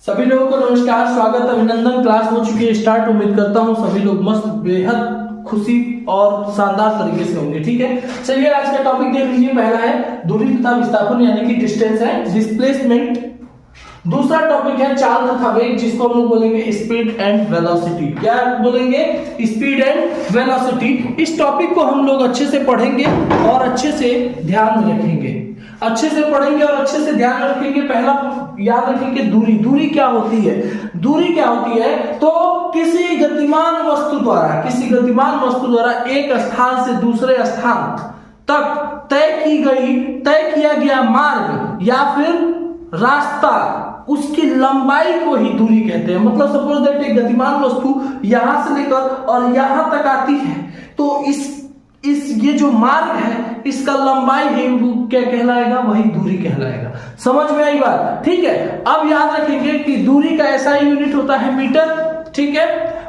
सभी लोगों को नमस्कार, स्वागत, अभिनंदन। क्लास हो चुकी है स्टार्ट। उम्मीद करता हूँ सभी लोग मस्त, बेहद खुशी और शानदार तरीके से होंगे। ठीक है, चलिए आज का टॉपिक देख लीजिए। पहला है दूरी तथा विस्थापन यानी कि डिस्टेंस है, डिस्प्लेसमेंट। दूसरा टॉपिक है चाल तथा वेग, जिसको हम लोग बोलेंगे स्पीड एंड वेलोसिटी। क्या बोलेंगे? Speed and velocity. इस टॉपिक को हम लोग अच्छे से पढ़ेंगे और अच्छे से ध्यान रखेंगे। अच्छे से पढ़ेंगे और अच्छे से ध्यान रखेंगे। पहला याद रखेंगे दूरी। दूरी क्या होती है? दूरी क्या होती है? तो किसी गतिमान वस्तु द्वारा एक स्थान से दूसरे स्थान तक तय किया गया मार्ग या फिर रास्ता, उसकी लंबाई को ही दूरी कहते हैं। मतलब सपोज दैट एक गतिमान वस्तु यहां से लेकर और यहां तक आती है, तो ये जो मार्ग है, इसका लंबाई है वो क्या कहलाएगा? वही दूरी कहलाएगा। समझ में आई बात? ठीक है, अब याद रखेंगे कि दूरी का ऐसा यूनिट होता है मीटर। ठीक है,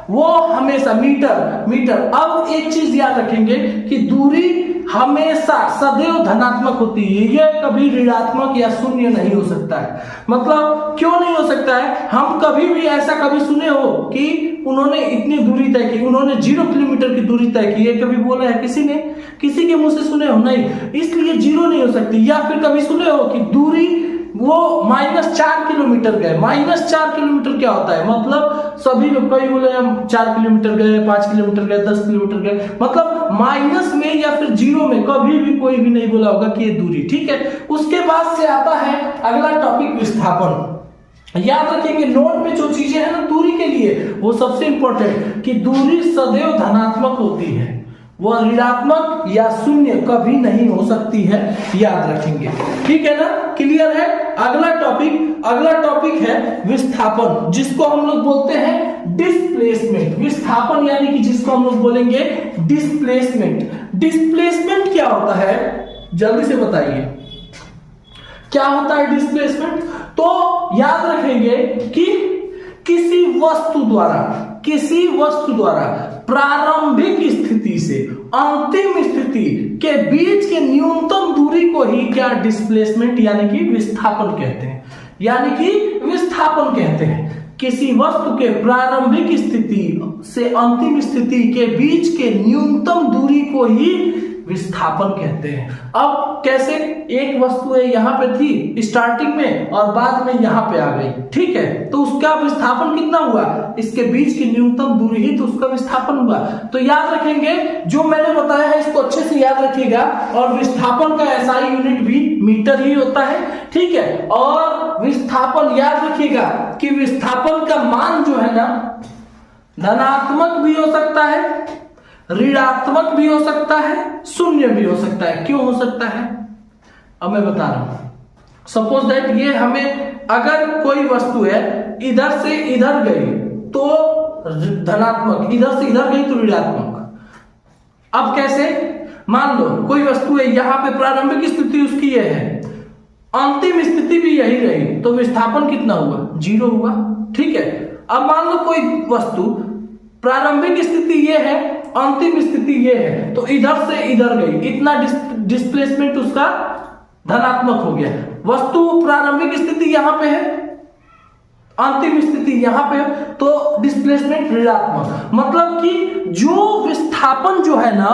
वो हमेशा मीटर। अब एक चीज याद रखेंगे कि दूरी हमेशा सदैव धनात्मक होती है, यह कभी ऋणात्मक या शून्य नहीं हो सकता है। मतलब क्यों नहीं हो सकता है? हम कभी भी ऐसा कभी सुने हो कि उन्होंने इतनी दूरी तय की, उन्होंने 0 किलोमीटर की दूरी तय की, ये कभी बोला है किसी ने? किसी के मुंह से सुने हो? नहीं, इसलिए 0 नहीं हो सकती। या फिर कभी सुने हो कि दूरी वो -4 किलोमीटर गए। -4 किलोमीटर क्या होता है? मतलब सभी लोग कई बोले हम 4 किलोमीटर गए, 5 किलोमीटर गए, 10 किलोमीटर गए। मतलब माइनस में या फिर 0 में कभी भी कोई भी नहीं बोला होगा कि ये दूरी। ठीक है, उसके बाद से आता है अगला टॉपिक विस्थापन। याद रखेंगे नोट में जो चीजें हैं ना दूरी के लिए, वो सबसे इंपॉर्टेंट कि दूरी सदैव धनात्मक होती है, वह ऋणात्मक या शून्य कभी नहीं हो सकती है। याद रखेंगे, ठीक है ना? क्लियर है? अगला टॉपिक है विस्थापन, जिसको हम लोग बोलते हैं डिस्प्लेसमेंट। विस्थापन यानी कि जिसको हम लोग बोलेंगे डिस्प्लेसमेंट। डिस्प्लेसमेंट क्या होता है? जल्दी से बताइए, क्या होता है डिस्प्लेसमेंट? तो याद रखेंगे कि किसी वस्तु द्वारा प्रारंभिक स्थिति से अंतिम स्थिति के बीच के न्यूनतम दूरी को ही क्या डिस्प्लेसमेंट यानी कि विस्थापन कहते हैं। किसी वस्तु के प्रारंभिक स्थिति से अंतिम स्थिति के बीच के न्यूनतम दूरी को ही विस्थापन कहते हैं। अब कैसे? एक वस्तु है यहां पे थी स्टार्टिंग में और बाद में यहां पे आ गई, ठीक है, तो उसका विस्थापन कितना हुआ? इसके बीच की न्यूनतम दूरी ही तो उसका विस्थापन हुआ। तो याद रखेंगे, जो मैंने बताया है इसको अच्छे से याद रखिएगा। और विस्थापन का एसआई यूनिट भी मीटर ही होता है। ठीक है, और विस्थापन याद रखिएगा कि विस्थापन का मान जो है ना, धनात्मक भी हो सकता है, ऋणात्मक भी हो सकता है, शून्य भी हो सकता है। क्यों हो सकता है? अब मैं बता रहा हूं। सपोज दैट ये हमें, अगर कोई वस्तु है इधर से इधर गई तो धनात्मक, इधर से इधर गई तो ऋणात्मक। अब कैसे? मान लो कोई वस्तु है, यहां पे प्रारंभिक स्थिति उसकी ये है, अंतिम स्थिति भी यही रही, तो विस्थापन कितना हुआ? 0 हुआ। ठीक है, अब मान लो कोई वस्तु प्रारंभिक स्थिति ये है, अंतिम स्थिति ये है, तो इधर से इधर गई, इतना डिस्प्लेसमेंट उसका धनात्मक हो गया। वस्तु प्रारंभिक स्थिति यहां पे है, अंतिम स्थिति यहां पे है, तो डिस्प्लेसमेंट ऋणात्मक। मतलब कि जो विस्थापन जो है ना,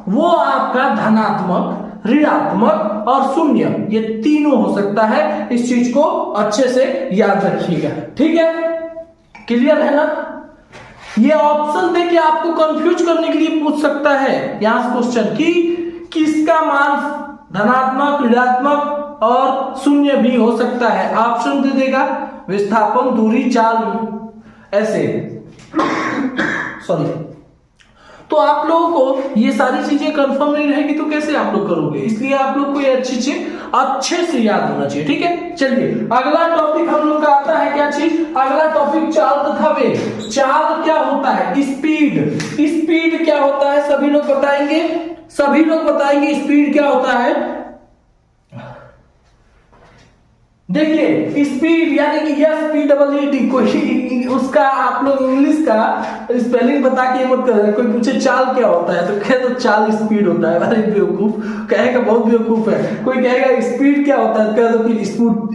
वो आपका धनात्मक, ऋणात्मक और शून्य, ये तीनों हो सकता है। इस चीज को अच्छे से याद रखिएगा। ठीक है, क्लियर है ना? ये ऑप्शन देके आपको कंफ्यूज करने के लिए पूछ सकता है यहां क्वेश्चन कि किसका मान धनात्मक, ऋणात्मक और शून्य भी हो सकता है। ऑप्शन दे देगा विस्थापन, दूरी, चाल, ऐसे सॉरी। तो आप लोगों को ये सारी चीजें कंफर्म नहीं रहेगी तो कैसे आप लोग करोगे? इसलिए आप लोग को ये अच्छी चीज अच्छे से याद होना चाहिए। ठीक है, चलिए अगला टॉपिक हम लोग का आता है। क्या चीज? अगला टॉपिक चाल तथा वेग। चाल क्या होता है? स्पीड क्या होता है? सभी लोग बताएंगे स्पीड क्या होता है। देखिए स्पीड यानी कि SPEED, कोई उसका आप लोग इंग्लिश का स्पेलिंग बता के मत कर। कोई पूछे चाल क्या होता है तो कहे तो चाल स्पीड होता है। अरे बेवकूफ, कहेगा बहुत बेवकूफ है। कोई कहेगा स्पीड क्या होता है, कह दो कि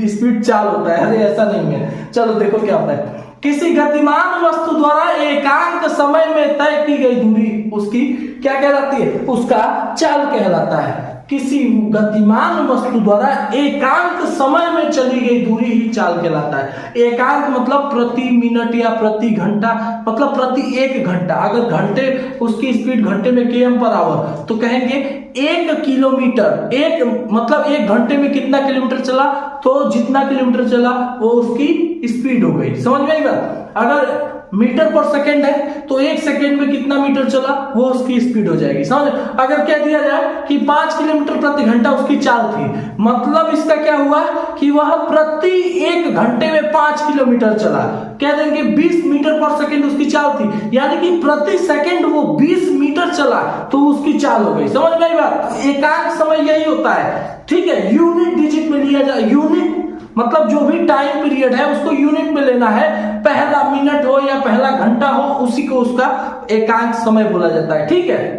स्पीड चाल होता है। अरे ऐसा नहीं है। चलो देखो क्या होता है। किसी गतिमान वस्तु द्वारा एकांक समय में तय की गई दूरी उसकी क्या कहलाती है, उसका चाल कहलाता है। किसी गतिमान वस्तु द्वारा एकांक समय में चली गई दूरी ही चाल कहलाता है। एकांक मतलब प्रति मिनट या प्रति घंटा, मतलब प्रति एक घंटा। अगर घंटे उसकी स्पीड घंटे में km पर आवर तो कहेंगे 1 किलोमीटर। एक मतलब एक घंटे में कितना किलोमीटर चला, तो जितना किलोमीटर चला वो उसकी स्पीड हो गई। समझ में आई बात। अगर मीटर पर सेकंड है तो 1 सेकंड में कितना मीटर चला वो उसकी स्पीड हो जाएगी। समझ। अगर कह दिया जाए कि 5 किलोमीटर प्रति घंटा उसकी चाल थी, मतलब इसका क्या हुआ कि वह प्रति 1 घंटे में 5 किलोमीटर चला। कह देंगे 20 मीटर पर सेकंड उसकी चाल थी, यानी कि प्रति सेकंड वो 20 मीटर चला तो उसकी चाल हो गई। समझ में आई बात। एकांक समय यही होता है, ठीक है। यूनिट डिजिट में लिया जाए, यूनिट मतलब जो भी टाइम पीरियड है उसको यूनिट में लेना है। पहला मिनट हो या पहला घंटा हो, उसी को उसका एकांक समय बोला जाता है, ठीक है।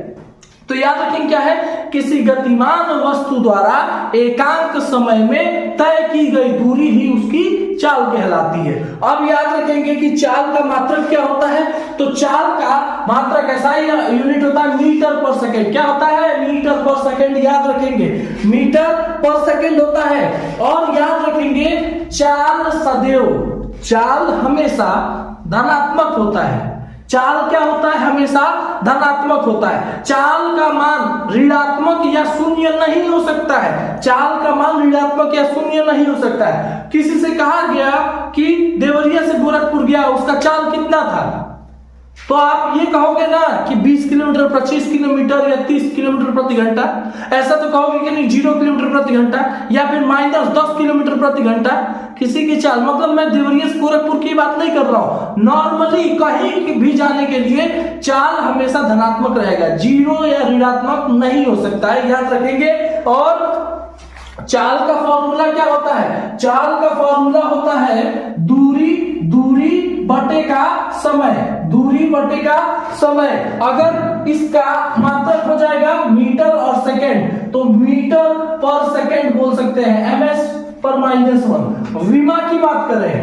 तो याद रखें क्या है, किसी गतिमान वस्तु द्वारा एकांक समय में तय की गई दूरी ही उसकी चाल कहलाती है। अब याद रखेंगे कि चाल का मात्रक क्या होता है, तो चाल का मात्रक ऐसा ही यूनिट होता है मीटर पर सेकंड। क्या होता है, मीटर पर सेकंड। याद रखेंगे मीटर पर सेकंड होता है। और याद रखेंगे चाल सदैव, चाल हमेशा धनात्मक होता है। चाल क्या होता है, हमेशा धनात्मक होता है। चाल का मान ऋणात्मक या शून्य नहीं हो सकता है। चाल का मान ऋणात्मक या शून्य नहीं हो सकता है। किसी से कहा गया कि देवरिया से गोरखपुर गया, उसका चाल कितना था, तो आप ये कहोगे ना कि 20 किलोमीटर, 25 किलोमीटर या 30 किलोमीटर प्रति घंटा। ऐसा तो कहोगे कि नहीं 0 किलोमीटर प्रति घंटा या फिर -10 किलोमीटर प्रति घंटा। किसी की चाल मतलब मैं देवरिया से गोरखपुर की बात नहीं कर रहा हूं। नॉर्मली कहीं भी जाने के लिए चाल हमेशा धनात्मक रहेगा, 0 या ऋणात्मक नहीं हो सकता है। याद रखेंगे। और चाल का फॉर्मूला क्या होता है, चाल का फॉर्मूला होता है दूरी बटे का समय, दूरी बटे का समय। अगर इसका मात्रक हो जाएगा मीटर और सेकंड तो मीटर पर सेकंड बोल सकते हैं, ms पर -1। विमा की बात करें,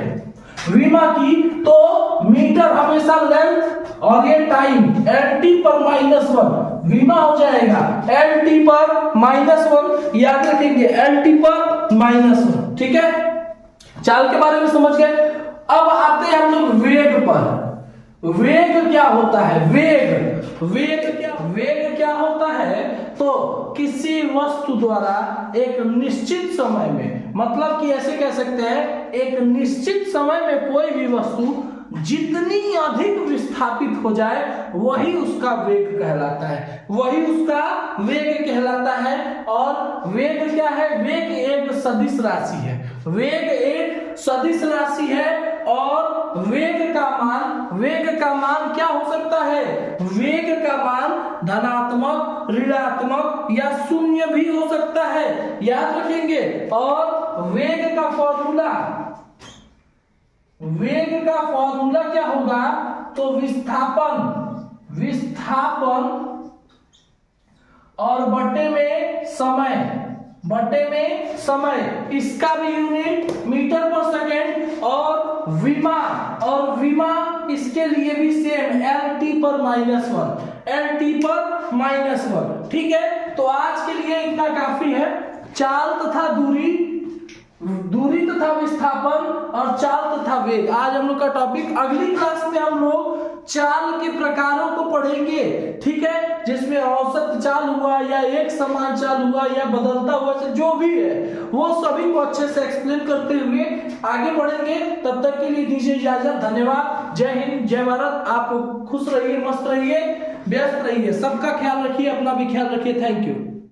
विमा की, तो मीटर हमेशा लेंथ और ये टाइम LT पर -1 विमा हो जाएगा LT पर -1। याद रखेंगे LT पर -1, ठीक है। चाल के बारे में समझ गए। अब आते हैं हम लोग वेग पर। वेग क्या होता है, वेग क्या होता है, तो किसी वस्तु द्वारा एक निश्चित समय में, मतलब कि ऐसे कह सकते हैं एक निश्चित समय में कोई भी वस्तु जितनी अधिक विस्थापित हो जाए वही उसका वेग कहलाता है, वही उसका वेग कहलाता है। और वेग क्या है, वेग एक सदिश राशि है, वेग एक सदिश राशि है। और वेग का मान क्या हो सकता है, वेग का मान धनात्मक, ऋणात्मक या शून्य भी हो सकता है। याद रखेंगे। और वेग का फॉर्मूला क्या होगा, तो विस्थापन और बटे में समय, इसका भी यूनिट मीटर पर सेकंड। और विमा इसके लिए भी सेम LT पर -1, ठीक है। तो आज के लिए इतना काफी है। चाल तथा दूरी तथा विस्थापन और चाल तथा वेग आज हम लोग का टॉपिक। अगली क्लास में हम लोग चाल के प्रकारों को पढ़ेंगे, ठीक है, जिसमें औसत चाल हुआ या एक समान चाल हुआ या बदलता हुआ जो भी है वो सभी को अच्छे से एक्सप्लेन करते हुए आगे बढ़ेंगे। तब तक के लिए दीजिए इजाजत। धन्यवाद। जय हिंद, जय भारत। आप खुश रहिए, मस्त रहिए, व्यस्त रहिए, सबका ख्याल रखिए, अपना भी ख्याल रखिए। Thank you.